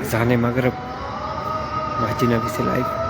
اذان مغرب مسجد نبی سے لائیو۔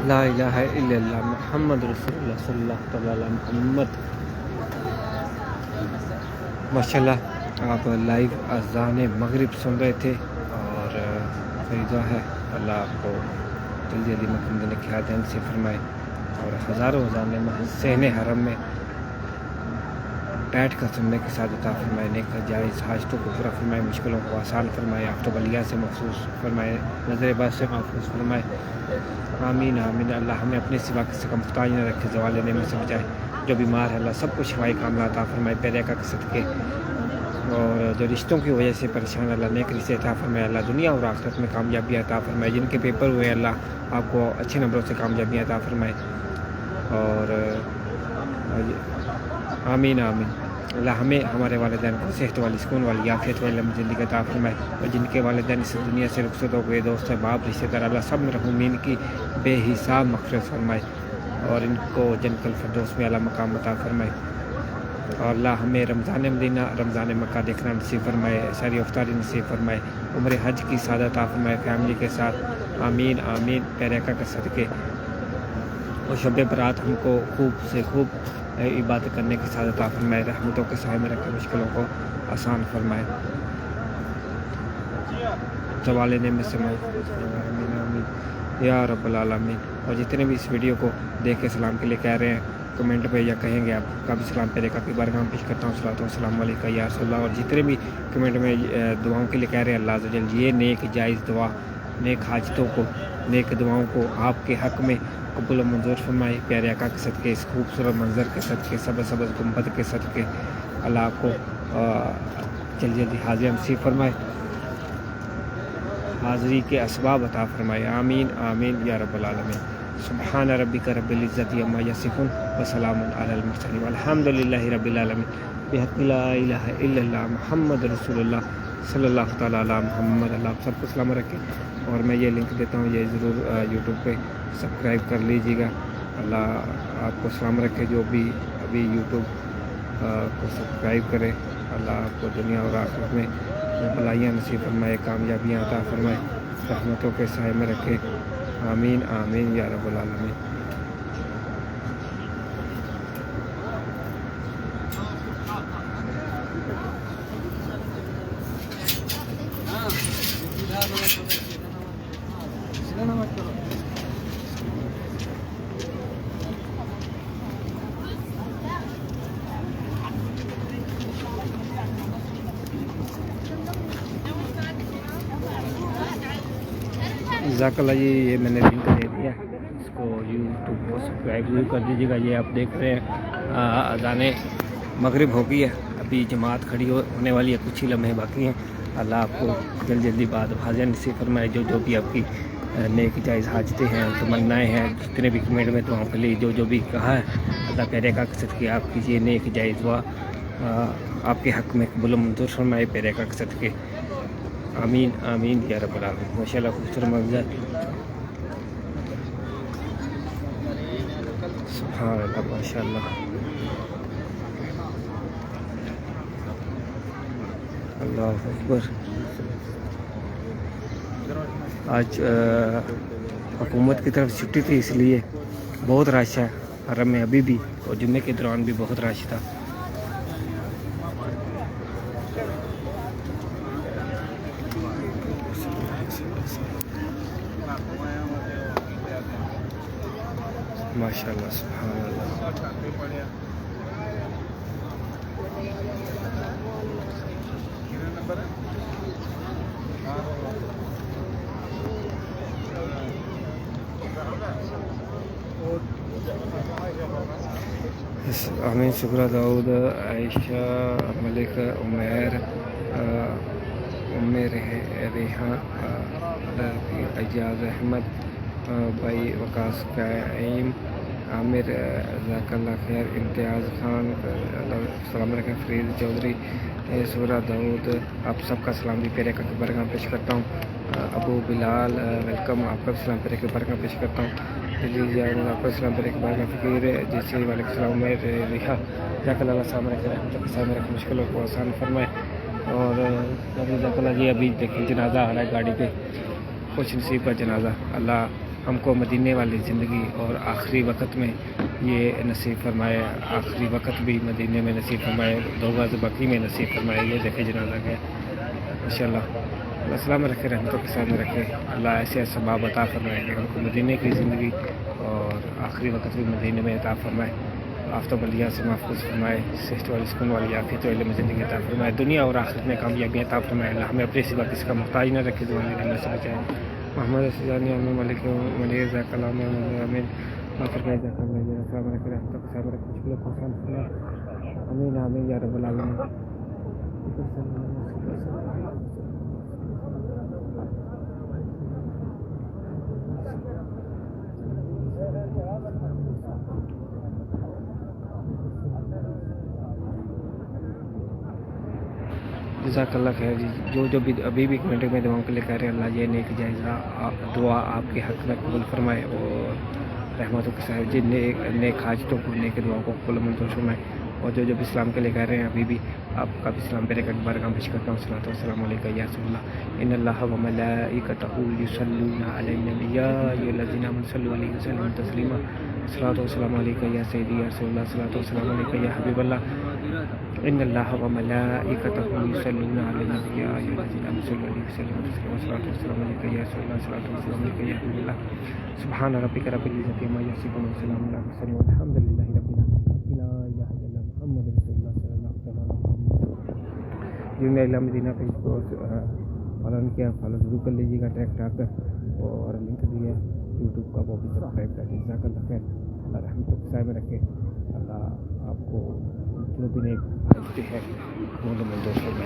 لا الہ الا اللہ محمد رسول اللہ صلی اللہ تعالی علیہ محمد۔ ماشاءاللہ آپ لائیو اذان مغرب سن رہے تھے، اور میری دعا ہے اللہ آپ کو جلدی جلدی مکمل نصیب سے فرمائے، اور ہزاروں اذان صحن حرم میں بیٹھ کر سننے کے ساتھ عطا فرمائے، نیک جائز حاجتوں کو پورا فرمائے، مشکلوں کو آسان فرمائے، آفتاب بلیاں سے محفوظ فرمائے، نظر بد سے محفوظ فرمائے، آمین آمین۔ اللہ ہمیں اپنے سوا کسی کا محتاج نہ رکھے، زوال لینے میں سے بچائے، جو بیمار ہے اللہ سب کو شفائی کاملہ عطا فرمائے، پیرے کا صدقے، اور جو رشتوں کی وجہ سے پریشان اللہ نیک رشتے عطا فرمائے، اللہ دنیا اور آخرت میں کامیابی عطا فرمائے، جن کے پیپر ہوئے اللہ آپ کو اچھے نمبروں سے کامیابی عطا فرمائے، اور آمین آمین۔ اللہ ہمیں ہمارے والدین کو صحت والی، سکون والی، عافیت والی لمبی زندگی عطا فرمائے، اور جن کے والدین اس دنیا سے رخصت ہو گئے، دوست احباب رشتے دار اللہ سب مرحومین کی بے حساب مغفرت فرمائے، اور ان کو جنت الفردوس میں اعلیٰ مقام عطا فرمائے، اور اللہ ہمیں رمضان مدینہ، رمضان مکہ دیکھنا نصیب فرمائے، ساری افطاری نصیب فرمائے، عمر حج کی سعادت عطا فرمائے فیملی کے ساتھ، آمین آمین۔ پیرے کا صدقے، اور شب برات ہم کو خوب سے خوب عبادت کرنے کی سعادت عطا فرمائے، رحمتوں کے سائے میں رکھ کر مشکلوں کو آسان فرمائے، زوال لینے میں سے آمین آمین یا رب العالمین۔ اور جتنے بھی اس ویڈیو کو دیکھ کے سلام کے لیے کہہ رہے ہیں کمنٹ پہ یا کہیں گے آپ کا بھی سلام پیرے کا بھی بارگاہ پیش کرتا ہوں، صلوات و سلام علیکہ یا رسول اللہ۔ اور جتنے بھی کمنٹ میں دعاؤں کے لیے کہہ رہے ہیں اللہ عز و جل یہ نیک جائز دعا، نیک حاجتوں کو نیک دعاؤں کو آپ کے حق میں قبول و منظور فرمائے. پیارے آقا کے صدقے اس خوبصورت منظر کے صدقے سبز سبز گنبد کے صدقے اللہ آپ کو جلدی جلدی حاضر نصیب فرمائے, حاضری کے اسباب عطا فرمائے. آمین آمین یا رب العالمین. سبحان ربک رب العزت عما یصفون وسلام علی المرسلین والحمد للہ رب العالمین. بحق لا الہ الا اللہ محمد رسول اللہ صلی اللہ تعالیٰ علی محمد. اللہ آپ سب کو سلام رکھے. اور میں یہ لنک دیتا ہوں, یہ ضرور یوٹیوب پہ سبسکرائب کر لیجیے گا. اللہ آپ کو سلام رکھے. جو بھی ابھی یوٹیوب کو سبسکرائب کرے, اللہ آپ کو دنیا اور آخرت میں بھلائیاں نصیب فرمائے, کامیابیاں عطا فرمائے, رحمتوں کے سائے میں رکھے. آمین آمین یا رب العالمین. جزاک اللہ جی, یہ میں نے لنک دے دیا, اس کو یوٹیوب کو سبسکرائب ضرور کر دیجیے گا. یہ آپ دیکھ رہے ہیں اذان مغرب ہو گئی ہے, ابھی جماعت کھڑی ہونے والی ہے, کچھ ہی لمحے باقی ہیں. اللہ آپ کو جلدی جلدی بعد حاضر نصیب فرمائے. جو بھی آپ کی نیک جائز حاجتیں ہیں, تمنائیں ہیں, جتنے بھی کمنٹ میں دعاؤں کے لیے جو بھی کہا ہے, اللہ پیارے کا صدقے آپ کیجیے نیک جائز دعا آپ کے حق میں قبول و منظور فرمائے. پیارے کا صدقے آمین آمین یا رب العالمین. ماشاء اللہ خوبصورت منظر, سبحان اللہ ماشاء اللہ. اللہ اکبر. آج حکومت کی طرف چھٹی تھی, اس لیے بہت رش ہے حرم میں ابھی بھی, اور جمعے کے دوران بھی بہت رش تھا. ماشاء اللہ سبحان اللہ. امین شکرہ داؤد, عائشہ ملک, عمیر, ریحان, اجاز احمد, بھائی وقاص قائم, عامر, جزاک اللہ خیر, امتیاز خان, السلام علیکم, فرید چودھری, سورہ داؤد, آپ سب کا سلام بھی پیرے کا برگاہ پیش کرتا ہوں. ابو بلال ویلکم, آپ کا سلام پیرے کے برگاہ پیش کرتا ہوں. دلی جان, آپ کا سلام پیرے کے برگاہ فقیر جیسے وعلیکم السلام. میں ریحا, جزاک اللہ السلام علیکم, سامنے رکھ مشکلوں کو آسان فرمائے. اور جزاک اللہ جی. ابھی دیکھیں جنازہ آ رہا ہے گاڑی پہ, خوش نصیب کا جنازہ. اللہ ہم کو مدینے والی زندگی اور آخری وقت میں یہ نصیب فرمائے, آخری وقت بھی مدینے میں نصیب فرمائے, دوغاز بقی میں نصیب فرمائے. یہ دیکھے جنازہ گیا ماشاء اللہ. اللہ السلام رکھے, رحمتوں کے سامنے رکھے. اللہ ایسے اسباب عطا فرمائے کہ ہم کو مدینے کی زندگی اور آخری وقت بھی مدینے میں عطا فرمائے. آفتاب بلیاں سے محفوظ فرمائے, صحت والی سکون والی عافیت و علم زندگی عطا فرمائے. دنیا اور آخرت میں کامیابی عطا فرمائے. اللہ ہمیں اپنے سوا کسی کا محتاج نہ رکھے, زبان اللہ سے بچائے. محمد سجانی امن ملک منیر ذاک کلام امین فرمائے. السلام علیکم رحمتہ کے سامنے رکھے مشکلوں کو آسان فرمائے. امین آمین یا رب العالمین. جزاک اللہ خیر جی. جو بھی ابھی بھی کمنٹ میں دعاؤں کے لیے کہہ رہے ہیں, اللہ یہ نیک جائزہ دعا آپ کے حق میں قبول فرمائے اور رحمتوں کے ساتھ جن نیک حاجتوں کو, نیک دعاؤں کو قبول منظور فرمائے. اور جو بھی اسلام کے لیے کہہ رہے ہیں, ابھی بھی آپ کا بھی اسلام پیرے کا بارگاہ پیش کرتا ہوں. صلاۃ والسلام علیکہ یا رسول اللہ. ان اللہ و ملائکتہ یصلون علی النبی یا ایھا الذین آمنوا صلوا علیہ وسلموا تسلیما. صلاۃ والسلام علیکہ یا سیدی یا رسول اللہ. صلاۃ والسلام علیکہ یا حبیب اللہ. ان اللہ و ملائکتہ یصلون علی النبی یا ایھا الذین آمنوا صلوا علیہ وسلموا تسلیما. صلاۃ والسلام علیکہ یا رسول اللہ. صلاۃ والسلام علیکہ یا حبیب اللہ. سبحان ربک رب العزت عما یصفون وسلام علی المرسلین والحمد للہ رب العالمین. لا الہ الا اللہ محمد رسول اللہ صلی اللہ علیہ وسلم. مدینہ فالو نہیں کیا فالو ضرور کر لیجیے گا ٹیک ٹاک اور لنک دی ہے یوٹیوب کا وہ بھی سبسکرائب کر لیجیے. جزاک اللہ خیر. اللہ رحمت و خیر میں رکھے. اللہ آپ کو جو بھی نیک بھیجتے ہیں وہ لوگ دوستوں